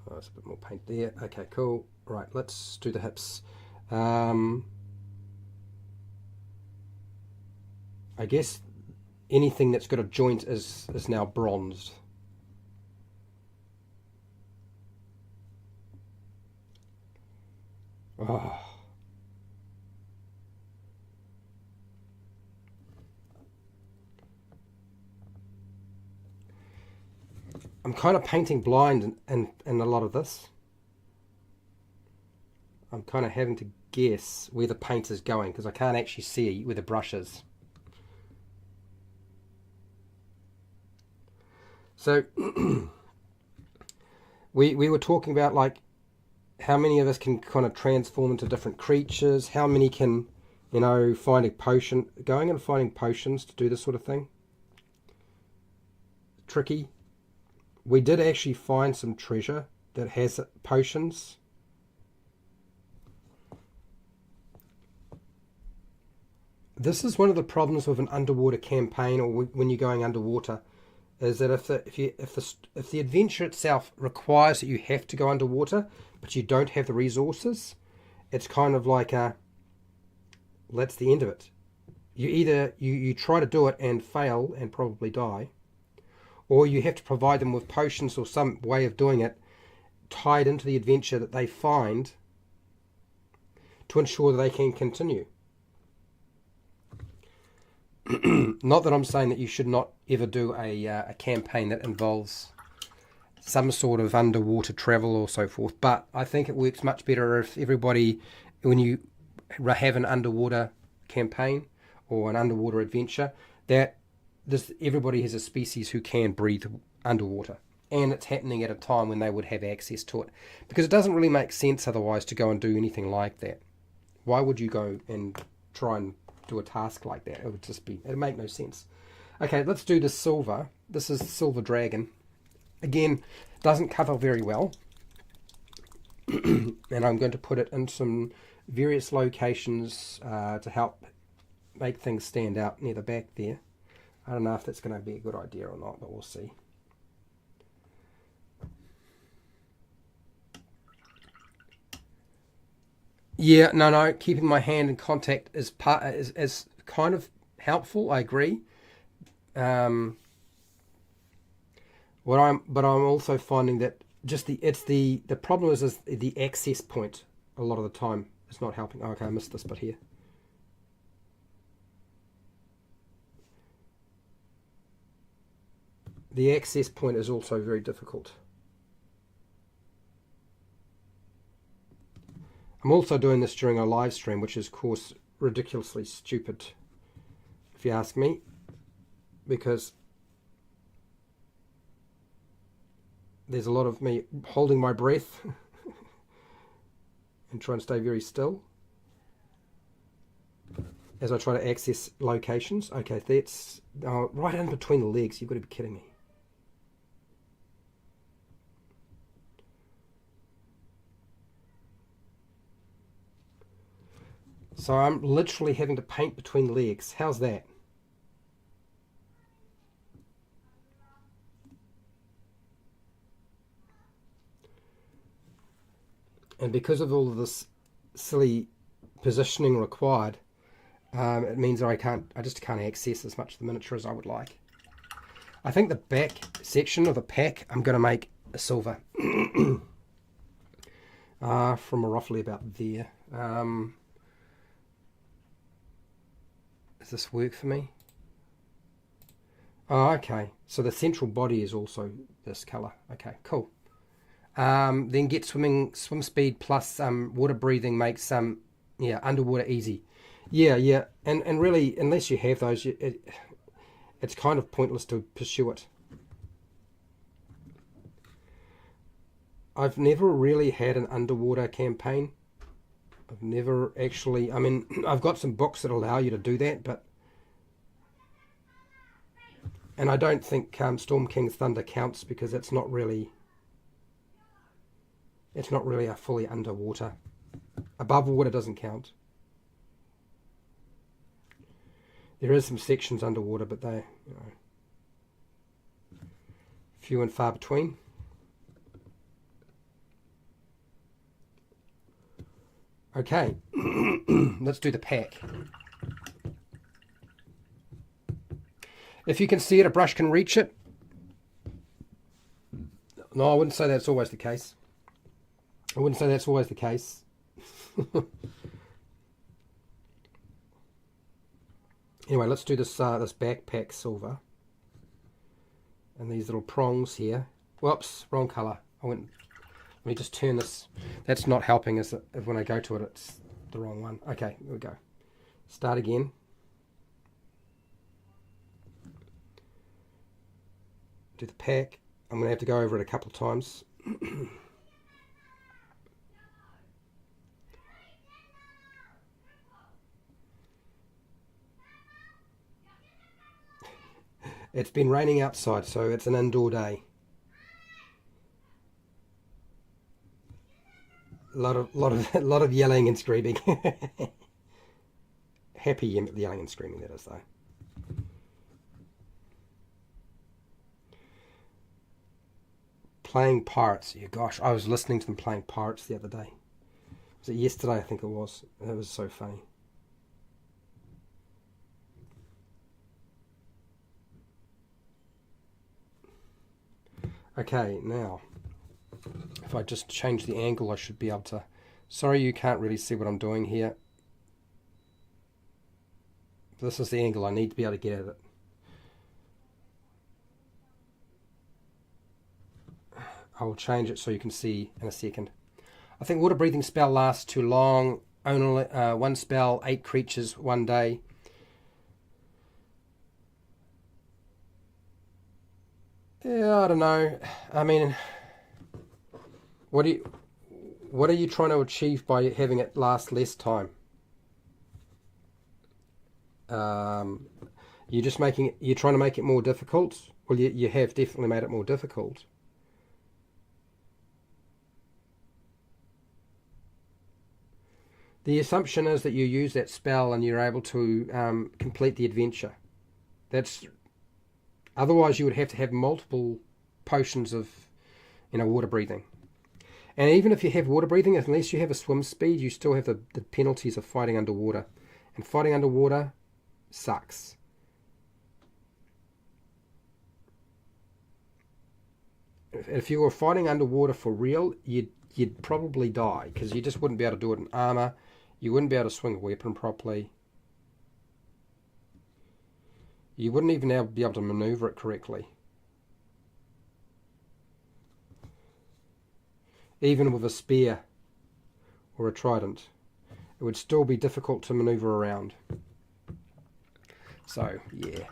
Oh, there's a bit more paint there. Okay, cool. Right, let's do the hips. I guess anything that's got a joint is now bronzed. Oh. I'm kind of painting blind in a lot of this. I'm kind of having to guess where the paint is going because I can't actually see where the brush is. So we were talking about like how many of us can kind of transform into different creatures, how many can, you know, find a potion, going and finding potions to do this sort of thing. Tricky. We did actually find some treasure that has potions. This is one of the problems with an underwater campaign, or when you're going underwater, is that if the adventure itself requires that you have to go underwater, but you don't have the resources, it's kind of like that's the end of it. You either you try to do it and fail and probably die, or you have to provide them with potions or some way of doing it tied into the adventure that they find to ensure that they can continue. Not that I'm saying that you should not ever do a campaign that involves some sort of underwater travel or so forth, but I think it works much better if everybody, when you have an underwater campaign or an underwater adventure, that everybody has a species who can breathe underwater, and it's happening at a time when they would have access to it, because it doesn't really make sense otherwise to go and do anything like that. Why would you go and try and do a task like that? It'd make no sense. Okay, let's do the silver. This is Silver Dragon. Again, doesn't cover very well. And I'm going to put it in some various locations to help make things stand out near the back there. I don't know if that's going to be a good idea or not, but we'll see. Yeah, no, keeping my hand in contact is kind of helpful. I agree. But I'm also finding that just the problem is the access point a lot of the time is not helping. Oh, okay, I missed this bit here. The access point is also very difficult. I'm also doing this during a live stream, which is, of course, ridiculously stupid, if you ask me, because there's a lot of me holding my breath and trying to stay very still as I try to access locations. Okay, that's right in between the legs. You've got to be kidding me. So I'm literally having to paint between legs. How's that? And because of all of this silly positioning required, it means I just can't access as much of the miniature as I would like. I think the back section of the pack I'm going to make a silver. From roughly about there. Does this work for me? Oh, okay. So the central body is also this colour. Okay, cool. Then get swim speed plus water breathing makes underwater easy. Yeah. And really, unless you have those, it's kind of pointless to pursue it. I've never really had an underwater campaign. I've never actually, I mean, I've got some books that allow you to do that, but, and I don't think Storm King's Thunder counts because it's not really a fully underwater. Above water doesn't count. There is some sections underwater, but they're, few and far between. Okay, let's do the pack. If you can see it, a brush can reach it. No, I wouldn't say that's always the case. Anyway, let's do this this backpack silver. And these little prongs here. Whoops, wrong colour. Let me just turn this. That's not helping us if when I go to it, it's the wrong one. Okay, here we go. Start again. Do the pack. I'm going to have to go over it a couple of times. It's been raining outside, so it's an indoor day. A lot of yelling and screaming. Happy yelling and screaming, that is, though. Playing Pirates. Yeah, gosh, I was listening to them playing Pirates the other day. Was it yesterday? I think it was. It was so funny. Okay, now If I just change the angle, I should be able to... Sorry, you can't really see what I'm doing here. This is the angle I need to be able to get at it. I will change it so you can see in a second. I think water breathing spell lasts too long. Only one spell, 8 creatures, 1 day. Yeah, I don't know. I mean, what are you trying to achieve by having it last less time? You're just making it, you're trying to make it more difficult. Well, you have definitely made it more difficult. The assumption is that you use that spell and you're able to complete the adventure. That's otherwise you would have to have multiple potions of, water breathing. And even if you have water breathing, unless you have a swim speed, you still have the penalties of fighting underwater. And fighting underwater sucks. If you were fighting underwater for real, you'd probably die, because you just wouldn't be able to do it in armor. You wouldn't be able to swing a weapon properly. You wouldn't even be able to maneuver it correctly. Even with a spear or a trident, it would still be difficult to maneuver around. So, yeah.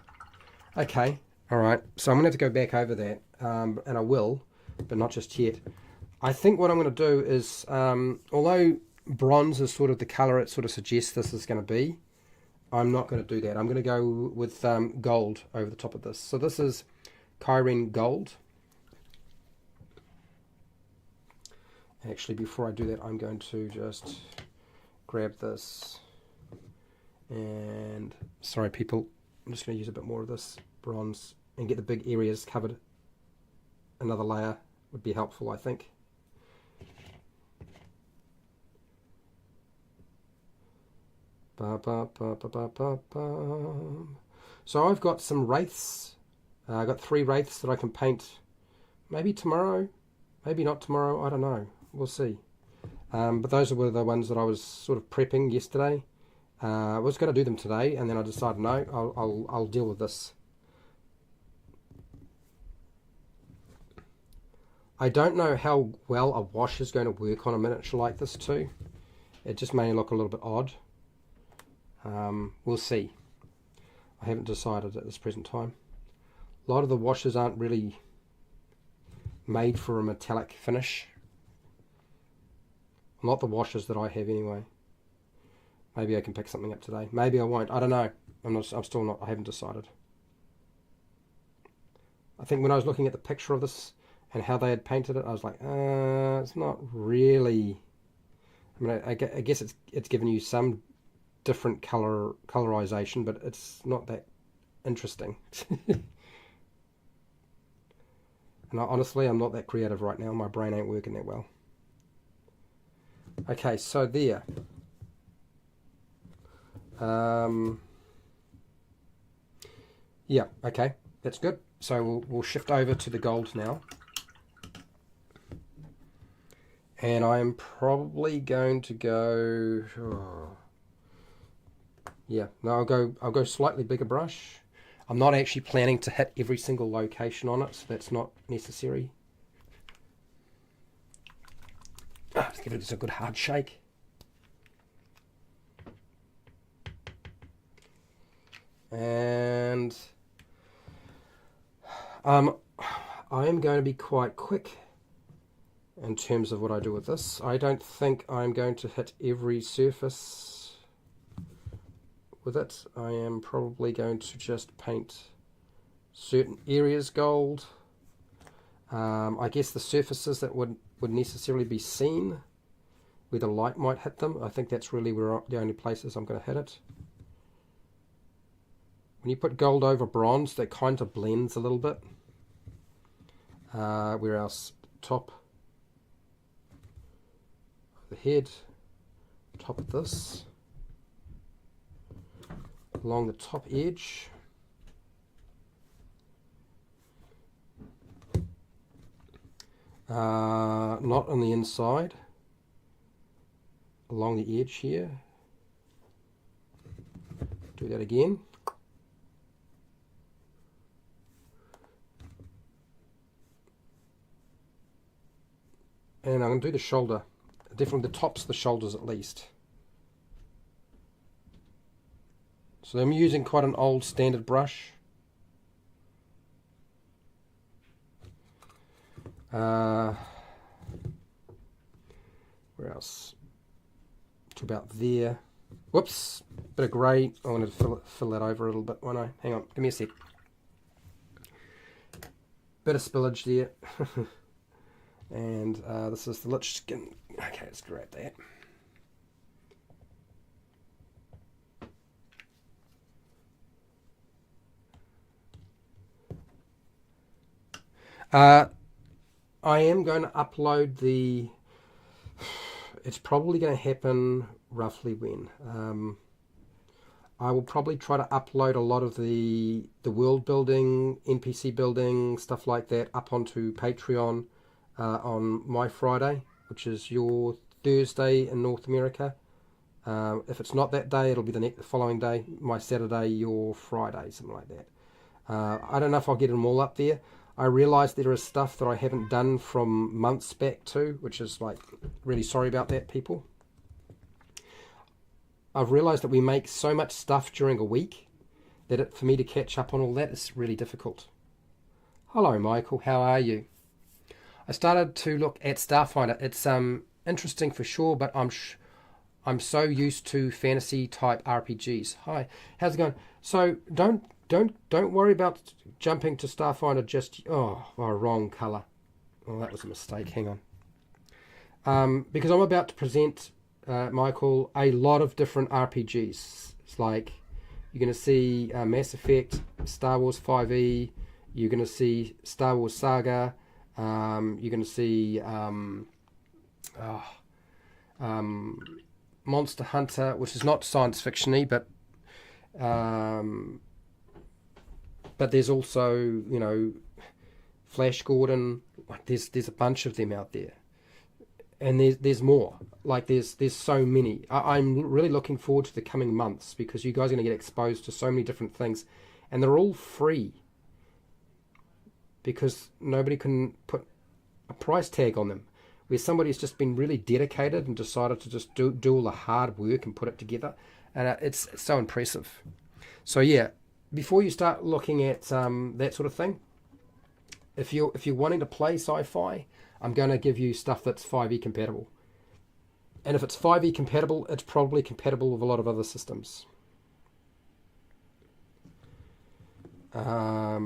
Okay, alright. So I'm going to have to go back over that, and I will, but not just yet. I think what I'm going to do is, although bronze is sort of the colour it sort of suggests this is going to be, I'm not going to do that. I'm going to go with gold over the top of this. So this is Kyrene Gold. Actually, before I do that, I'm going to just grab this. And, sorry people, I'm just going to use a bit more of this bronze and get the big areas covered. Another layer would be helpful, I think. So I've got some wraiths. I've got 3 wraiths that I can paint maybe tomorrow, maybe not tomorrow, I don't know. We'll see. But those were the ones that I was sort of prepping yesterday. I was going to do them today, and then I decided no, I'll deal with this. I don't know how well a wash is going to work on a miniature like this too. It just may look a little bit odd. We'll see. I haven't decided at this present time. A lot of the washes aren't really made for a metallic finish. Not the washes that I have anyway. Maybe I can pick something up today. Maybe I won't. I don't know. I'm still not. I haven't decided. I think when I was looking at the picture of this and how they had painted it, I was like, it's not really. I mean, I guess it's given you some different colorization, but it's not that interesting. And honestly, I'm not that creative right now. My brain ain't working that well. Okay, so there. Yeah, okay, that's good. So we'll shift over to the gold now. And I'm probably going to go... yeah, no, I'll go slightly bigger brush. I'm not actually planning to hit every single location on it, so that's not necessary. Let's give it just a good hard shake. And I am going to be quite quick in terms of what I do with this. I don't think I'm going to hit every surface with it. I am probably going to just paint certain areas gold. I guess the surfaces that would necessarily be seen, where the light might hit them, I think that's really where the only places I'm going to hit it. When you put gold over bronze, that kind of blends a little bit. Where else? Top of the head, top of this, along the top edge. Not on the inside, along the edge here. Do that again. And I'm going to do the shoulder, definitely the tops of the shoulders at least. So I'm using quite an old standard brush. Where else? To about there. Whoops, bit of grey. I wanted to fill that over a little bit, won't I? Hang on, give me a sec. Bit of spillage there. And this is the lich skin. Okay, let's grab that. I am going to upload the... It's probably going to happen roughly when? I will probably try to upload a lot of the world building, NPC building, stuff like that up onto Patreon on my Friday, which is your Thursday in North America. If it's not that day, it'll be the following day. My Saturday, your Friday, something like that. I don't know if I'll get them all up there. I realise there is stuff that I haven't done from months back too, which is like, really sorry about that, people. I've realised that we make so much stuff during a week that for me to catch up on all that is really difficult. Hello, Michael. How are you? I started to look at Starfinder. It's interesting for sure, but I'm so used to fantasy type RPGs. Hi, how's it going? So don't worry about jumping to Starfinder just... Oh, wrong colour. Oh, that was a mistake. Hang on. Because I'm about to present, Michael, a lot of different RPGs. It's like you're going to see Mass Effect, Star Wars 5e, you're going to see Star Wars Saga, you're going to see Monster Hunter, which is not science fiction-y, but there's also, you know, Flash Gordon. There's a bunch of them out there, and there's more. Like there's so many. I'm really looking forward to the coming months because you guys are going to get exposed to so many different things, and they're all free because nobody can put a price tag on them. Where somebody's just been really dedicated and decided to just do all the hard work and put it together, and it's so impressive. So yeah. Before you start looking at that sort of thing, if you're wanting to play sci-fi, I'm going to give you stuff that's 5e compatible. And if it's 5e compatible, it's probably compatible with a lot of other systems. I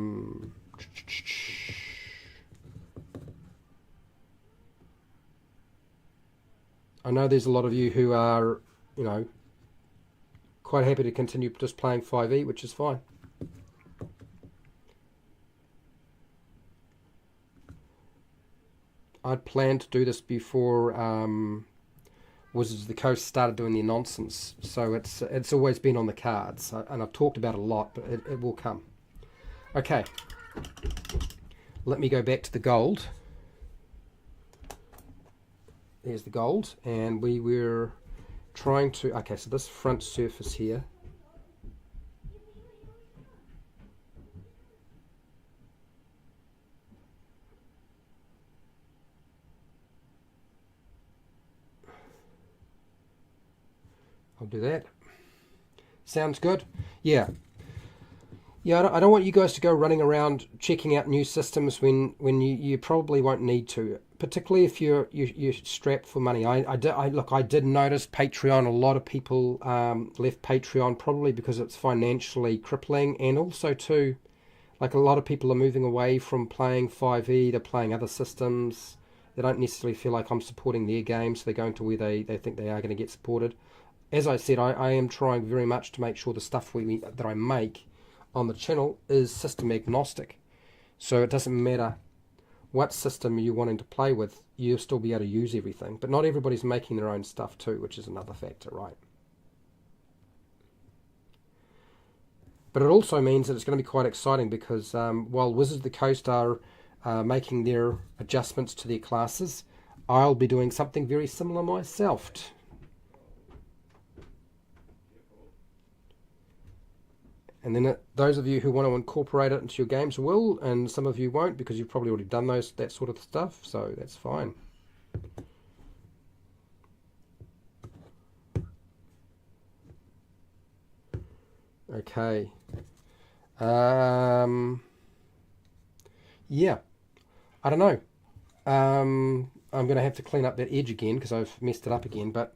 know there's a lot of you who are, you know, quite happy to continue just playing 5e, which is fine. I'd planned to do this before Wizards of the Coast started doing their nonsense, so it's always been on the cards, and I've talked about it a lot, but it will come. Okay, let me go back to the gold. There's the gold, and we were trying to... Okay, so this front surface here, I'll do that. Sounds good. Yeah, I don't want you guys to go running around checking out new systems when you probably won't need to, particularly if you're strapped for money. I did notice Patreon. A lot of people left Patreon probably because it's financially crippling, and also too, like a lot of people are moving away from playing 5e to playing other systems. They don't necessarily feel like I'm supporting their game, so they're going to where they think they are going to get supported. As I said, I am trying very much to make sure the stuff that I make on the channel is system agnostic. So it doesn't matter what system you're wanting to play with, you'll still be able to use everything. But not everybody's making their own stuff too, which is another factor, right? But it also means that it's going to be quite exciting because while Wizards of the Coast are making their adjustments to their classes. I'll be doing something very similar myself. And then those of you who want to incorporate it into your games will, and some of you won't because you've probably already done that sort of stuff, so that's fine. Okay. Yeah, I don't know. I'm going to have to clean up that edge again because I've messed it up again, but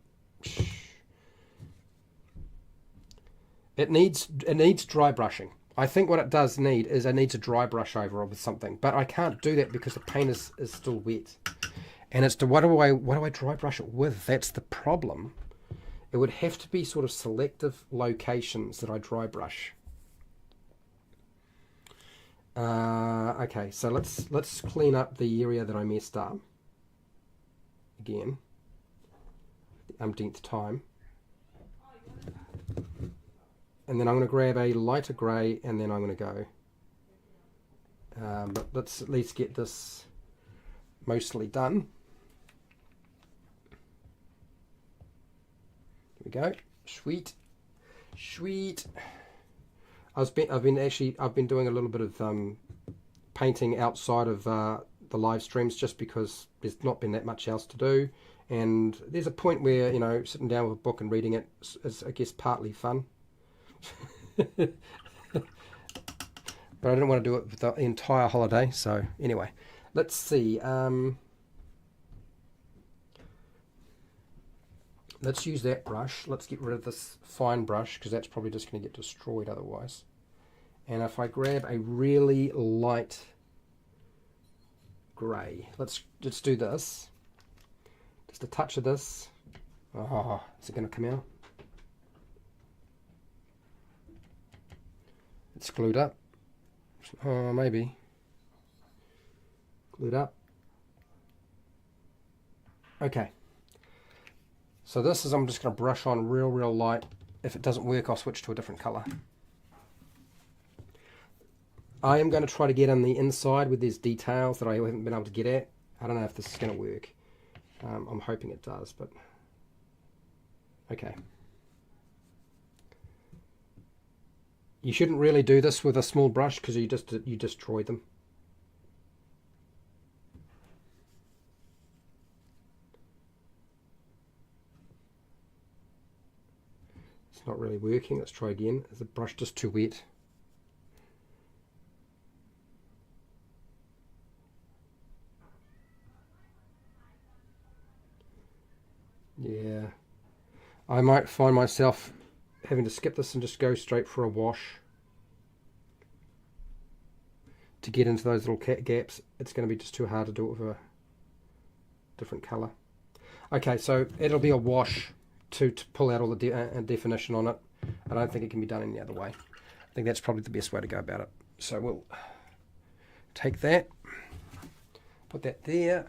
it needs dry brushing. I think what it does need is it needs a dry brush over it with something, but I can't do that because the paint is still wet. And it's what do I dry brush it with? That's the problem. It would have to be sort of selective locations that I dry brush. Okay, so let's clean up the area that I messed up again, the umpteenth time. And then I'm going to grab a lighter grey, and then I'm going to go. But let's at least get this mostly done. Here we go. Sweet, sweet. I've been doing a little bit of painting outside of the live streams just because there's not been that much else to do, and there's a point where, you know, sitting down with a book and reading it is, I guess, partly fun. But I didn't want to do it for the entire holiday, so anyway, let's see. Let's use that brush. Let's get rid of this fine brush because that's probably just going to get destroyed otherwise. And if I grab a really light grey, let's do this. Just a touch of this. Oh, is it going to come out? It's glued up. Oh, maybe. Glued up. Okay. So this is, I'm just going to brush on real light. If it doesn't work, I'll switch to a different colour. I am going to try to get on the inside with these details that I haven't been able to get at. I don't know if this is going to work. I'm hoping it does, but okay. You shouldn't really do this with a small brush because you destroy them. It's not really working. Let's try again. Is the brush just too wet? Yeah. I might find myself having to skip this and just go straight for a wash to get into those little gaps. It's going to be just too hard to do it with a different colour. Okay, so it'll be a wash to pull out all the definition on it. I don't think it can be done any other way. I think that's probably the best way to go about it. So we'll take that, put that there.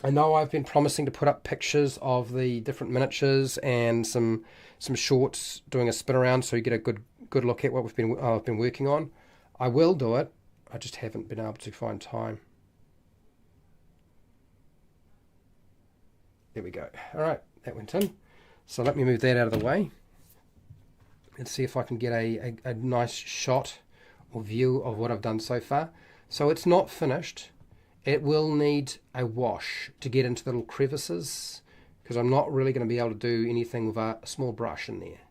I know I've been promising to put up pictures of the different miniatures and some shorts doing a spin around so you get a good look at what I've been working on. I will do it. I just haven't been able to find time. There we go. All right, that went in. So let me move that out of the way. Let's see if I can get a nice shot or view of what I've done so far. So it's not finished. It will need a wash to get into the little crevices because I'm not really going to be able to do anything with a small brush in there.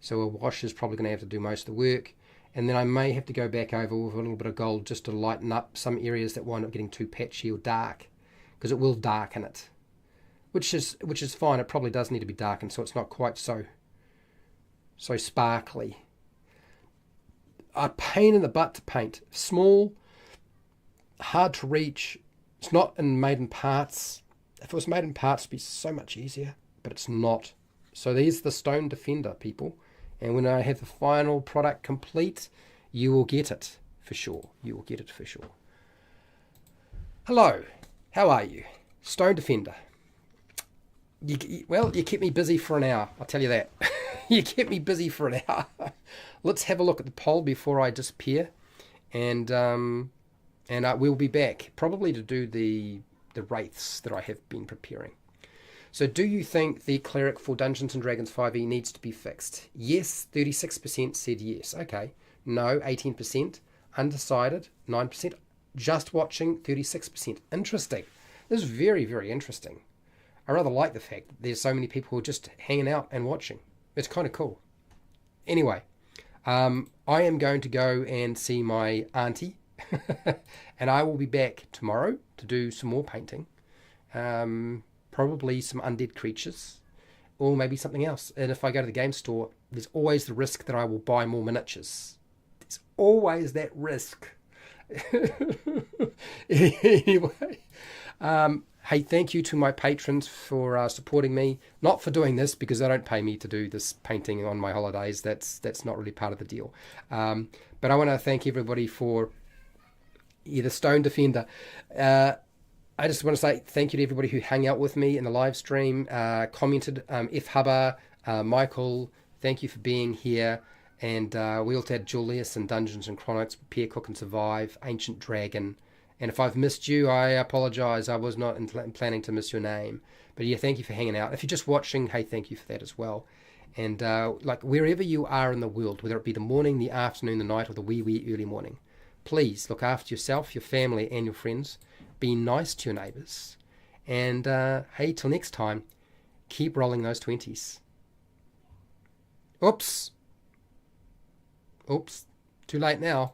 So a wash is probably going to have to do most of the work. And then I may have to go back over with a little bit of gold just to lighten up some areas that wind up getting too patchy or dark, because it will darken it, which is fine. It probably does need to be darkened so it's not quite so sparkly. A pain in the butt to paint. Small, hard to reach. It's not made in parts. If it was made in parts, it'd be so much easier, but it's not. So there's the Stone Defender, people. And when I have the final product complete, you will get it for sure. You will get it for sure. Hello, how are you? Stone Defender. Well, you kept me busy for an hour, I'll tell you that. You kept me busy for an hour. Let's have a look at the poll before I disappear. And we'll be back probably to do the wraiths that I have been preparing. So do you think the cleric for Dungeons and Dragons 5e needs to be fixed? Yes, 36% said yes. Okay. No, 18%. Undecided, 9%. Just watching, 36%. Interesting. This is very, very interesting. I rather like the fact that there's so many people who are just hanging out and watching. It's kind of cool. Anyway, I am going to go and see my auntie. And I will be back tomorrow to do some more painting. Probably some undead creatures. Or maybe something else. And if I go to the game store, there's always the risk that I will buy more miniatures. There's always that risk. Anyway, hey, thank you to my patrons for supporting me. Not for doing this, because they don't pay me to do this painting on my holidays. That's not really part of the deal. But I want to thank everybody for the Stone Defender. I just want to say thank you to everybody who hung out with me in the live stream, commented. F. Hubba, Michael, thank you for being here. And we also had Julius and Dungeons and Chronics, Prepare, Cook and Survive, Ancient Dragon. And if I've missed you, I apologize. I was not planning to miss your name. But yeah, thank you for hanging out. If you're just watching, hey, thank you for that as well. And like wherever you are in the world, whether it be the morning, the afternoon, the night, or the wee early morning, please look after yourself, your family, and your friends. Be nice to your neighbours. And hey, till next time, keep rolling those 20s. Oops. Too late now.